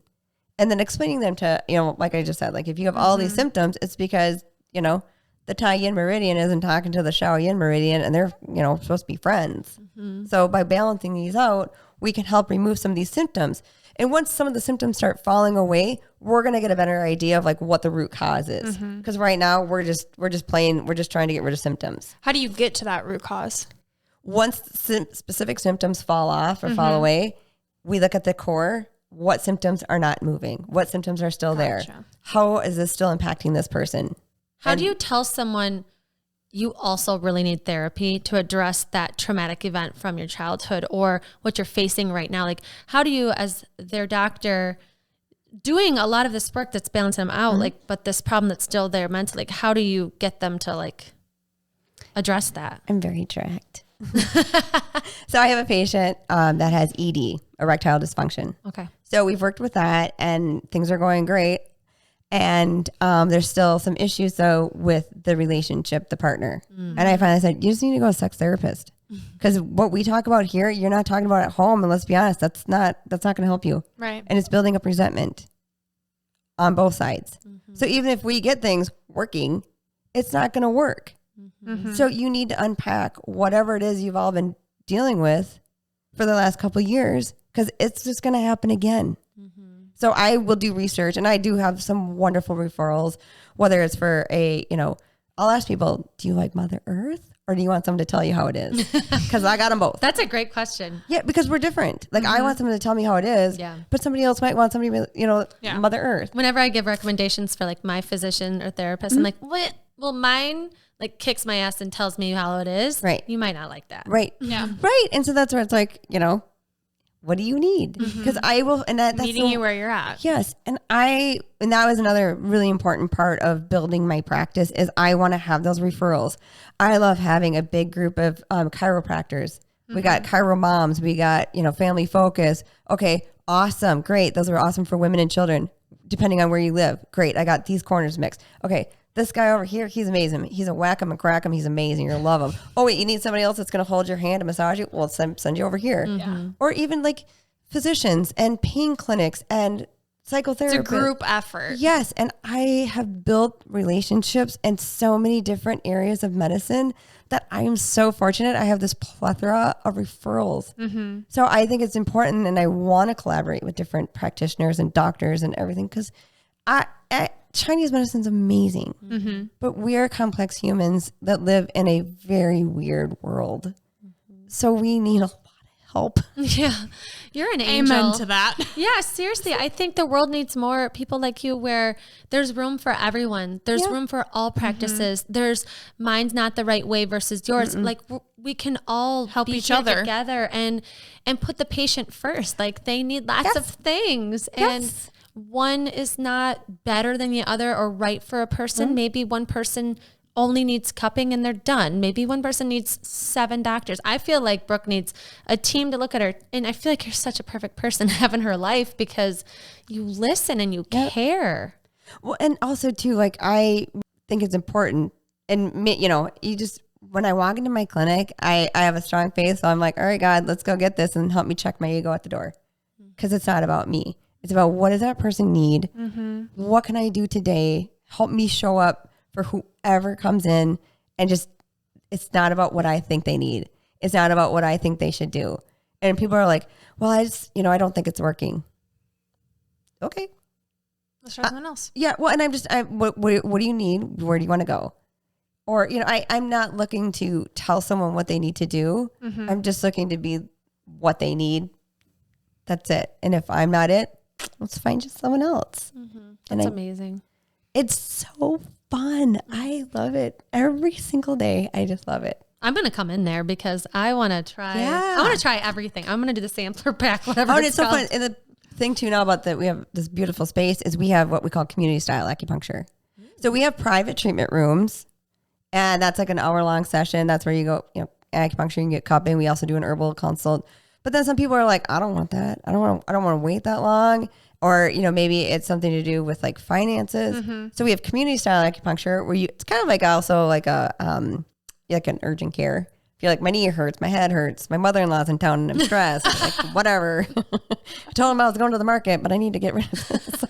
And then explaining them to, like I just said, like if you have all these symptoms, it's because, the Tai Yin Meridian isn't talking to the Shao Yin Meridian and they're, supposed to be friends. So by balancing these out, we can help remove some of these symptoms. And once some of the symptoms start falling away, we're going to get a better idea of like what the root cause is. Because right now we're just trying to get rid of symptoms. How do you get to that root cause? Once specific symptoms fall off or fall away, we look at the core. What symptoms are not moving? What symptoms are still there? How is this still impacting this person? How do you tell someone you also really need therapy to address that traumatic event from your childhood or what you're facing right now? Like, how do you, as their doctor, doing a lot of this work that's balancing them out, like, but this problem that's still there mentally, like, how do you get them to like address that? I'm very direct. So I have a patient that has ED, erectile dysfunction. Okay. So we've worked with that and things are going great. And there's still some issues though with the relationship, the partner. And I finally said, you just need to go to a sex therapist. Because what we talk about here, you're not talking about at home. And let's be honest, that's not going to help you. Right. And it's building up resentment on both sides. So even if we get things working, it's not going to work So you need to unpack whatever it is you've all been dealing with for the last couple of years, because it's just going to happen again. So I will do research, and I do have some wonderful referrals, whether it's for I'll ask people, do you like Mother Earth, or do you want someone to tell you how it is? Because I got them both. That's a great question. Yeah, because we're different. Like I want someone to tell me how it is, but somebody else might want somebody, Mother Earth. Whenever I give recommendations for like my physician or therapist, I'm like, what? Well, mine like kicks my ass and tells me how it is. Right. You might not like that. Right. Yeah. Right. And so that's where it's like, what do you need? Because I will, and that's meeting you where you're at. Yes. And that was another really important part of building my practice is I want to have those referrals. I love having a big group of chiropractors. We got chiro moms. We got, family focus. Okay. Awesome. Great. Those are awesome for women and children, depending on where you live. Great. I got these corners mixed. Okay. This guy over here, he's amazing. He's a whack 'em and crack 'em. He's amazing. You'll love him. Oh, wait, you need somebody else that's going to hold your hand and massage you? Well, send you over here. Or even like physicians and pain clinics and psychotherapy. It's a group effort. Yes. And I have built relationships in so many different areas of medicine that I am so fortunate. I have this plethora of referrals. So I think it's important, and I want to collaborate with different practitioners and doctors and everything, because Chinese medicine is amazing, but we are complex humans that live in a very weird world. So we need a lot of help. Yeah. You're an angel. Amen to that. Yeah, seriously. I think the world needs more people like you, where there's room for everyone. There's room for all practices. There's mine's not the right way versus yours. Like we can all help be each here other together and put the patient first. Like they need lots of things. And one is not better than the other or right for a person. Maybe one person only needs cupping and they're done. Maybe one person needs 7 doctors. I feel like Brooke needs a team to look at her. And I feel like you're such a perfect person to have in her life because you listen and you care. Well, and also too, like, I think it's important. And, when I walk into my clinic, I have a strong faith. So I'm like, all right, God, let's go get this and help me check my ego at the door. Because it's not about me. It's about, what does that person need? What can I do today? Help me show up for whoever comes in, and just, it's not about what I think they need. It's not about what I think they should do. And people are like, well, I just, I don't think it's working. Okay. Let's try someone else. Yeah. Well, and what do you need? Where do you want to go? Or, I'm not looking to tell someone what they need to do. I'm just looking to be what they need. That's it. And if I'm not it, let's find just someone else. That's amazing. It's so fun. I love it. Every single day. I just love it. I'm going to come in there because I want to try. Yeah. I want to try everything. I'm going to do the sampler pack, whatever And it's it's so called. fun. And the thing too now about that we have this beautiful space is we have what we call community style acupuncture. So we have private treatment rooms, and that's like an hour-long session. That's where you go, acupuncture, you can get cupping. We also do an herbal consult. But then some people are like, I don't want that. I don't want to wait that long. Or, maybe it's something to do with like finances. So we have community style acupuncture where it's kind of like also like like an urgent care. If you're like, my knee hurts, my head hurts, my mother-in-law's in town and I'm stressed, like whatever. I told him I was going to the market, but I need to get rid of this.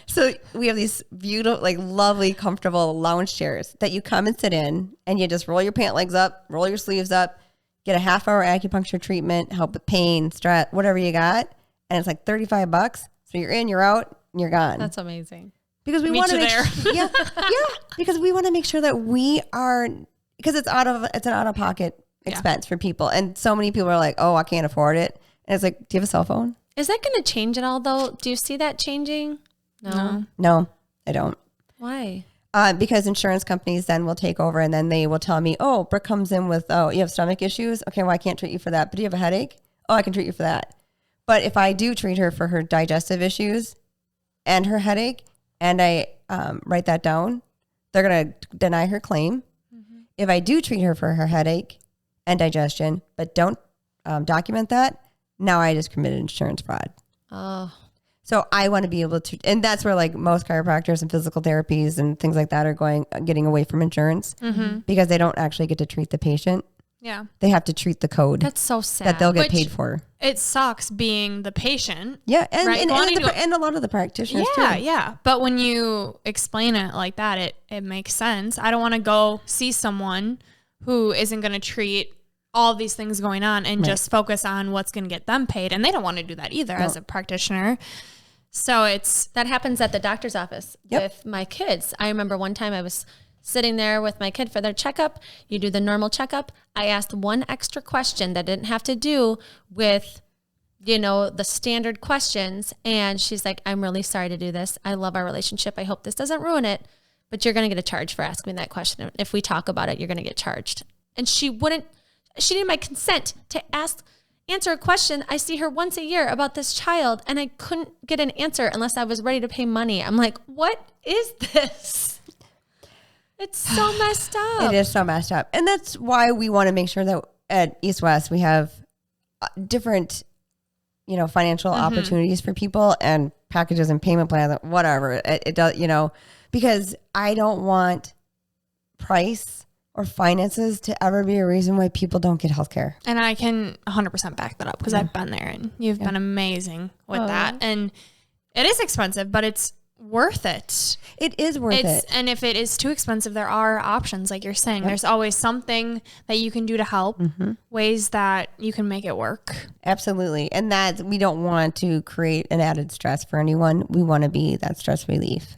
So we have these beautiful, like lovely, comfortable lounge chairs that you come and sit in, and you just roll your pant legs up, roll your sleeves up, get a half-hour acupuncture treatment, help with pain, stress, whatever you got. And it's like $35. So you're in, you're out, and you're gone. That's amazing. Because we want to make sure, because we want to make sure that we are, because it's an out-of-pocket expense for people. And so many people are like, oh, I can't afford it. And it's like, do you have a cell phone? Is that going to change at all though? Do you see that changing? No, I don't. Why? Because insurance companies then will take over, and then they will tell me, oh, Brooke comes in with, oh, you have stomach issues? Okay, well, I can't treat you for that. But do you have a headache? Oh, I can treat you for that. But if I do treat her for her digestive issues and her headache, and I write that down, they're going to deny her claim. If I do treat her for her headache and digestion, but don't document that, now I just committed insurance fraud. Oh. So I want to be able to, and that's where like most chiropractors and physical therapies and things like that are getting away from insurance because they don't actually get to treat the patient. Yeah. They have to treat the code That's so sad. that they'll get paid for. It sucks being the patient. Yeah. right? And a lot of the practitioners too. Yeah. But when you explain it like that, it makes sense. I don't want to go see someone who isn't going to treat all these things going on and just focus on what's going to get them paid. And they don't want to do that either as a practitioner. So that happens at the doctor's office with my kids. I remember one time I was sitting there with my kid for their checkup. You do the normal checkup. I asked one extra question that didn't have to do with, the standard questions. And she's like, I'm really sorry to do this. I love our relationship. I hope this doesn't ruin it, but you're going to get a charge for asking me that question. If we talk about it, you're going to get charged. And she needed my consent to answer a question. I see her once a year about this child, and I couldn't get an answer unless I was ready to pay money. I'm like, what is this? It's so messed up. It is so messed up. And that's why we want to make sure that at EastWest we have different, financial opportunities for people and packages and payment plans, whatever it does, because I don't want price or finances to ever be a reason why people don't get healthcare. And I can 100% back that up because I've been there and you've been amazing with that. And it is expensive, but it's worth it. It is worth it. And if it is too expensive, there are options. Like you're saying, there's always something that you can do to help, ways that you can make it work. Absolutely. And that we don't want to create an added stress for anyone. We want to be that stress relief.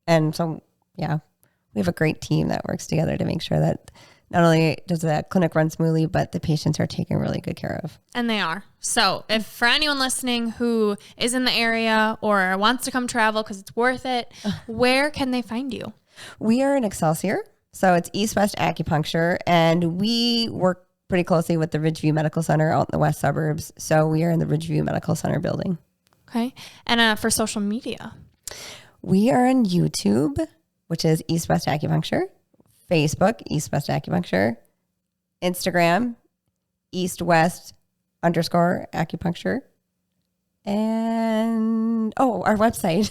And so, we have a great team that works together to make sure that not only does that clinic run smoothly, but the patients are taken really good care of. And they are. So if for anyone listening who is in the area or wants to come travel because it's worth it, where can they find you? We are in Excelsior. So it's EastWest Acupuncture, and we work pretty closely with the Ridgeview Medical Center out in the west suburbs. So we are in the Ridgeview Medical Center building. Okay. And for social media? We are on YouTube, which is EastWest Acupuncture, Facebook, EastWest Acupuncture, Instagram, EastWest_Acupuncture, and our website.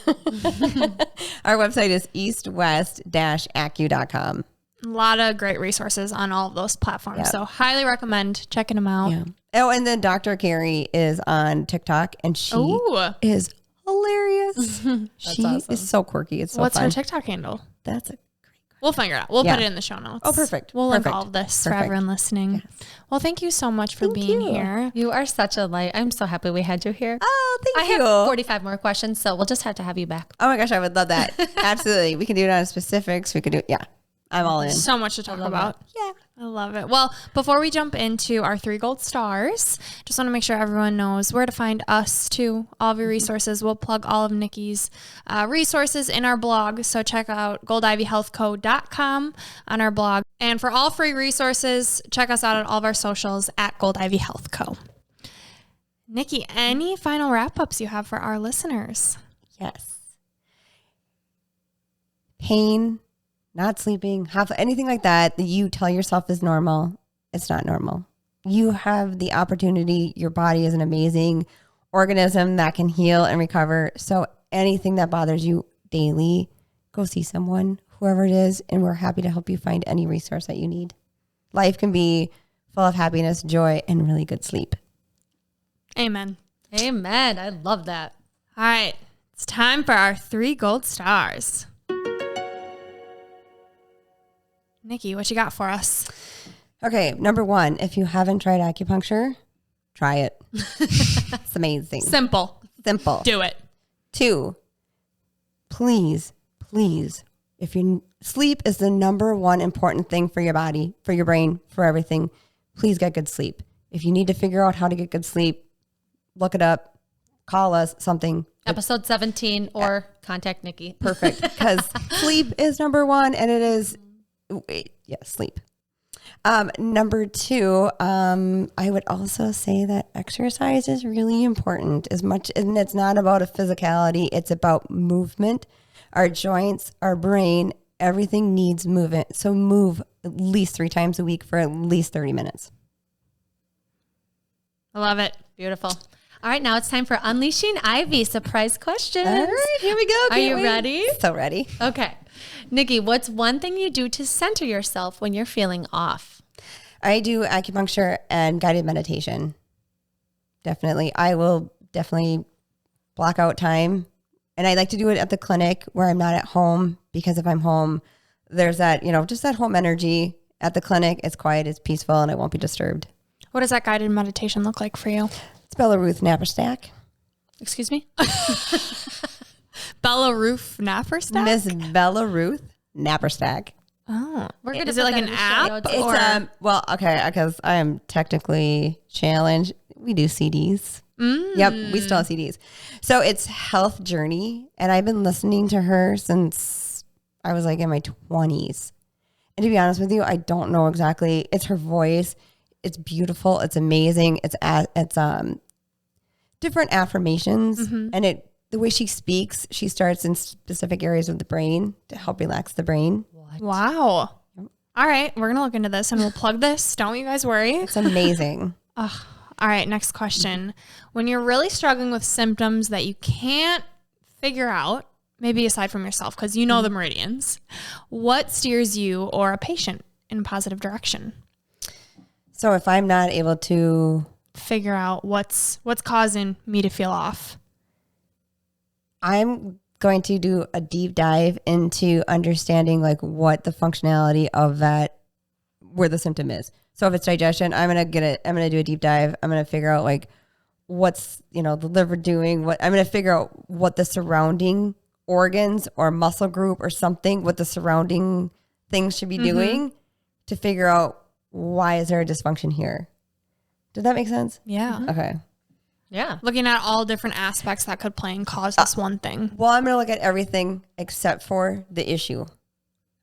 Our website is eastwest-acu.com. A lot of great resources on all of those platforms. Yep. So highly recommend checking them out. Yeah. Oh, and then Dr. Carrie is on TikTok, and she is hilarious. She awesome. is so quirky. It's so What's fun. her TikTok handle? That's a We'll figure it out. We'll put it in the show notes. Oh, perfect. We'll link all of this for everyone listening. Yes. Well, thank you so much for being here. You are such a light. I'm so happy we had you here. Oh, thank you. I have 45 more questions, so we'll just have to have you back. Oh my gosh, I would love that. Absolutely. We can do it on specifics. We could do it. Yeah. I'm all in. So much to talk about. Yeah. I love it. Well, before we jump into our 3 gold stars, just want to make sure everyone knows where to find us too. All of your resources. We'll plug all of Nikki's resources in our blog. So check out goldivyhealthco.com on our blog. And for all free resources, check us out on all of our socials at Gold Ivy Health Co. Nikki, any final wrap-ups you have for our listeners? Yes. Pain, not sleeping, anything like that you tell yourself is normal, it's not normal. You have the opportunity. Your body is an amazing organism that can heal and recover. So anything that bothers you daily, go see someone, whoever it is, and we're happy to help you find any resource that you need. Life can be full of happiness, joy, and really good sleep. Amen. Amen. I love that. All right. It's time for our 3 gold stars. Nikki, what you got for us? Okay, number 1, if you haven't tried acupuncture, try it. It's amazing. Simple. Do it. 2, please, if sleep is the number 1 important thing for your body, for your brain, for everything, please get good sleep. If you need to figure out how to get good sleep, look it up, call us, something. Episode 17 or contact Nikki. Perfect. Because sleep is number 1, and it is... sleep. Number 2, I would also say that exercise is really important and it's not about a physicality. It's about movement. Our joints, our brain, everything needs movement. So move at least 3 times a week for at least 30 minutes. I love it. Beautiful. All right, now it's time for Unleashing Ivy surprise questions. All right, here we go. Are you ready? So ready. Okay. Nikki, what's one thing you do to center yourself when you're feeling off? I do acupuncture and guided meditation. Definitely. I will definitely block out time. And I like to do it at the clinic where I'm not at home, because if I'm home, there's that, just that home energy. At the clinic, it's quiet, it's peaceful, and I won't be disturbed. What does that guided meditation look like for you? It's Bella Ruth Napperstack. Excuse me? Bella Ruth Napperstack? Miss Bella Ruth Napperstack. Oh. We're gonna Is it like an app? It's because I am technically challenged. We do CDs. Yep, we still have CDs. So it's Health Journey, and I've been listening to her since I was like in my 20s. And to be honest with you, I don't know exactly. It's her voice. It's beautiful. It's amazing. It's different affirmations, and the way she speaks, she starts in specific areas of the brain to help relax the brain. Wow. All right, we're gonna look into this and we'll plug this. Don't you guys worry. It's amazing. All right, next question. When you're really struggling with symptoms that you can't figure out, maybe aside from yourself, because you know the meridians, what steers you or a patient in a positive direction? So if I'm not able to figure out what's causing me to feel off, I'm going to do a deep dive into understanding like what the functionality of that, where the symptom is. So if it's digestion, I'm going to do a deep dive. I'm going to figure out like what's, the liver doing, I'm going to figure out what the surrounding organs or muscle group or something, what the surrounding things should be doing to figure out why is there a dysfunction here. Did that make sense? Yeah. Okay. Yeah. Looking at all different aspects that could play and cause this one thing. Well, I'm going to look at everything except for the issue.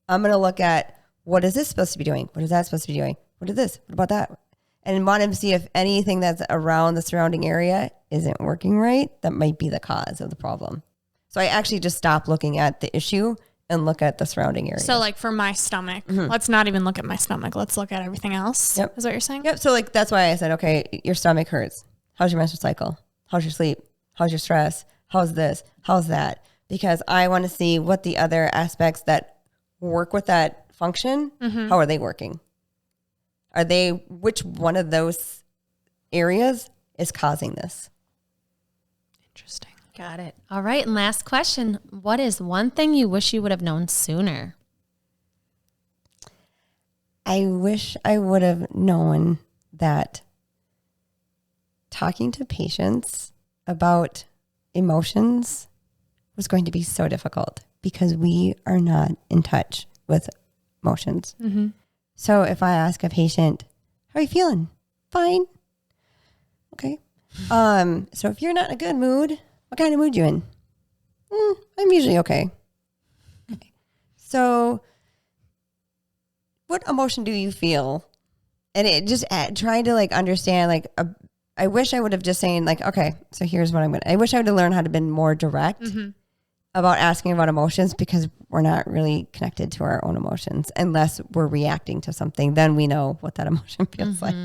I'm going to look at what is this supposed to be doing? What is that supposed to be doing? What is this? What about that? And want to see if anything that's around the surrounding area isn't working right. That might be the cause of the problem. So I actually just stop looking at the issue and look at the surrounding area. So like for my stomach, let's not even look at my stomach. Let's look at everything else. Yep. Is what you're saying? Yep. So like, that's why I said, okay, your stomach hurts. How's your menstrual cycle? How's your sleep? How's your stress? How's this? How's that? Because I want to see what the other aspects that work with that function, how are they working? Which one of those areas is causing this? Interesting. Got it. All right. And last question. What is one thing you wish you would have known sooner? I wish I would have known that talking to patients about emotions was going to be so difficult because we are not in touch with emotions. So if I ask a patient, how are you feeling? Fine. Okay. So if you're not in a good mood, what kind of mood you in? I'm usually okay. So what emotion do you feel? And it just trying to like understand, like, I wish I would have just saying like, okay, so here's what I wish I would have learned how to be more direct about asking about emotions, because we're not really connected to our own emotions unless we're reacting to something. Then we know what that emotion feels like.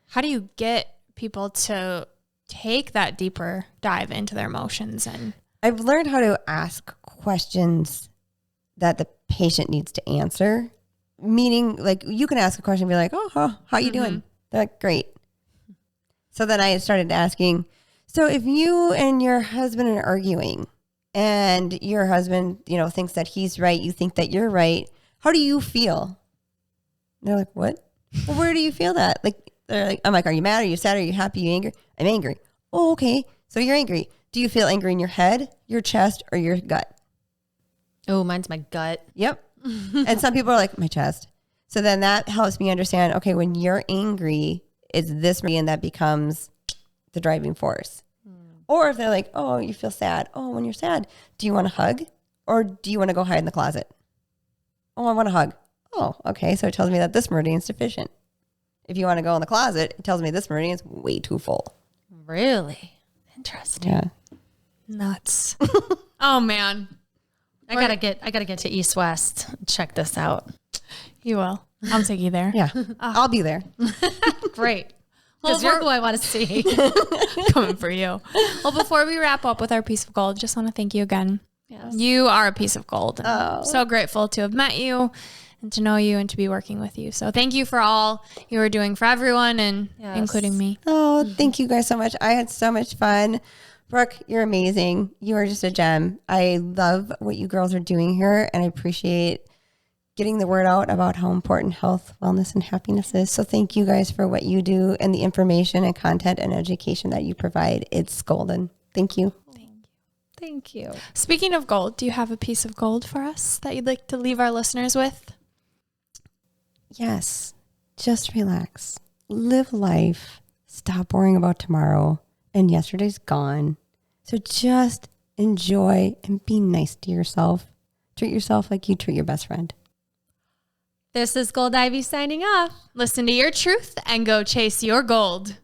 How do you get people to take that deeper dive into their emotions? And I've learned how to ask questions that the patient needs to answer. Meaning, like, you can ask a question and be like, oh, how you doing? They're like, great. So then I started asking, so if you and your husband are arguing and your husband, thinks that he's right, you think that you're right, how do you feel? And they're like, what? Well, where do you feel that? I'm like, are you mad? Are you sad? Are you happy? Are you angry? I'm angry. Oh, okay. So you're angry. Do you feel angry in your head, your chest, or your gut? Oh, mine's my gut. Yep. And some people are like, my chest. So then that helps me understand, okay, when you're angry, it's this meridian that becomes the driving force. Or if they're like, oh, you feel sad. Oh, when you're sad, do you want a hug? Or do you want to go hide in the closet? Oh, I want a hug. Oh, okay. So it tells me that this meridian is deficient. If you want to go in the closet, it tells me this meridian is way too full. Really? Interesting. Yeah. nuts. Oh man. I gotta get to EastWest. Check this out. You will. I'll take you there. Yeah. I'll be there. Great. Because you're who I want to see. Coming for you. Well, before we wrap up with our piece of gold, just want to thank you again. Yes. You are a piece of gold. Oh. So grateful to have met you and to know you and to be working with you. So thank you for all you are doing for everyone and including me. Oh, thank you guys so much. I had so much fun. Brooke, you're amazing. You are just a gem. I love what you girls are doing here, and I appreciate getting the word out about how important health, wellness, and happiness is. So thank you guys for what you do and the information and content and education that you provide. It's golden. Thank you. Thank you. Speaking of gold, do you have a piece of gold for us that you'd like to leave our listeners with? Yes. Just relax. Live life. Stop worrying about tomorrow. And yesterday's gone. So just enjoy and be nice to yourself. Treat yourself like you treat your best friend. This is Gold Ivy signing off. Listen to your truth and go chase your gold.